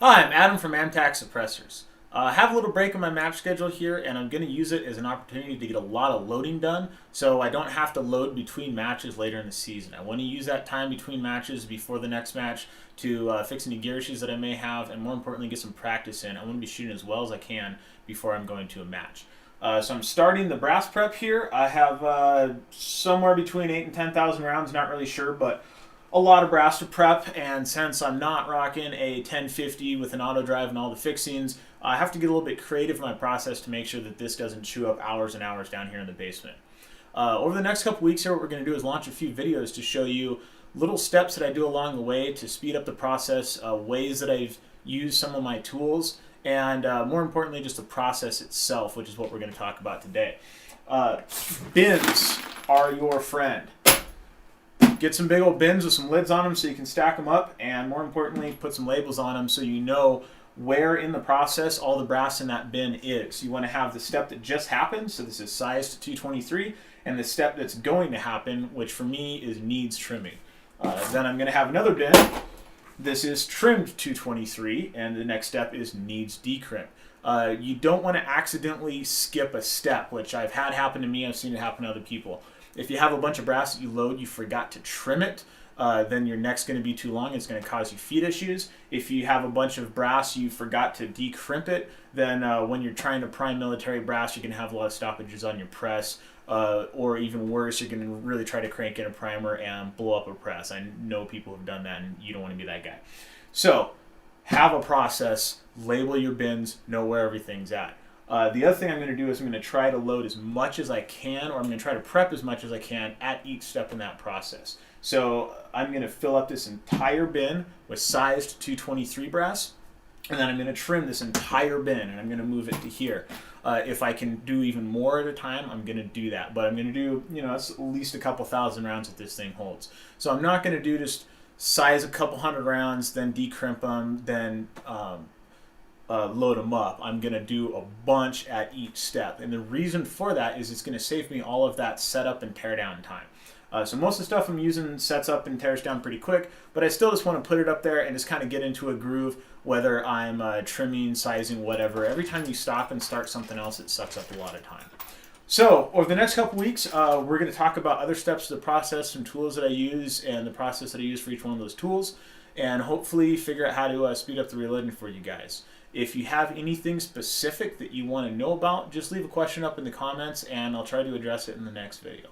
Hi, I'm Adam from Amtac Suppressors. I have a little break in my match schedule here, and I'm going to use it as an opportunity to get a lot of loading done so I don't have to load between matches later in the season. I want to use that time between matches before the next match to fix any gear issues that I may have, and more importantly, get some practice in. I want to be shooting as well as I can before I'm going to a match. So I'm starting the brass prep here. I have somewhere between 8 and 10,000 rounds, not really sure, but a lot of brass to prep, and since I'm not rocking a 1050 with an auto drive and all the fixings, I have to get a little bit creative in my process to make sure that this doesn't chew up hours and hours down here in the basement. Over the next couple weeks here, what we're going to do is launch a few videos to show you little steps that I do along the way to speed up the process, ways that I've used some of my tools, and more importantly, just the process itself, which is what we're going to talk about today. Bins are your friend. Get some big old bins with some lids on them so you can stack them up, and more importantly, put some labels on them so you know where in the process all the brass in that bin is. You want to have the step that just happened, so this is sized 223, and the step that's going to happen, which for me is needs trimming. Then I'm going to have another bin. This is trimmed 223, and the next step is needs decrimp. You don't want to accidentally skip a step, which I've had happen to me. I've seen it happen to other people. If you have a bunch of brass that you load, you forgot to trim it, then your neck's going to be too long. It's going to cause you feet issues. If you have a bunch of brass, you forgot to decrimp it, then when you're trying to prime military brass, you're going to have a lot of stoppages on your press, or even worse, you're going to really try to crank in a primer and blow up a press. I know people have done that, and you don't want to be that guy. So have a process, label your bins, know where everything's at. The other thing I'm going to do is I'm going to try to load as much as I can, or I'm going to try to prep as much as I can at each step in that process. So I'm going to fill up this entire bin with sized 223 brass, and then I'm going to trim this entire bin, and I'm going to move it to here. If I can do even more at a time, I'm going to do that. But I'm going to do, it's at least a couple thousand rounds that this thing holds. So I'm not going to do just size a couple hundred rounds, then decrimp them, then load them up. I'm going to do a bunch at each step. And the reason for that is it's going to save me all of that setup and tear down time. So most of the stuff I'm using sets up and tears down pretty quick, but I still just want to put it up there and just kind of get into a groove, whether I'm trimming, sizing, whatever. Every time you stop and start something else, it sucks up a lot of time. So over the next couple weeks, we're going to talk about other steps of the process, some tools that I use, and the process that I use for each one of those tools, and hopefully figure out how to speed up the reloading for you guys. If you have anything specific that you want to know about, just leave a question up in the comments, and I'll try to address it in the next video.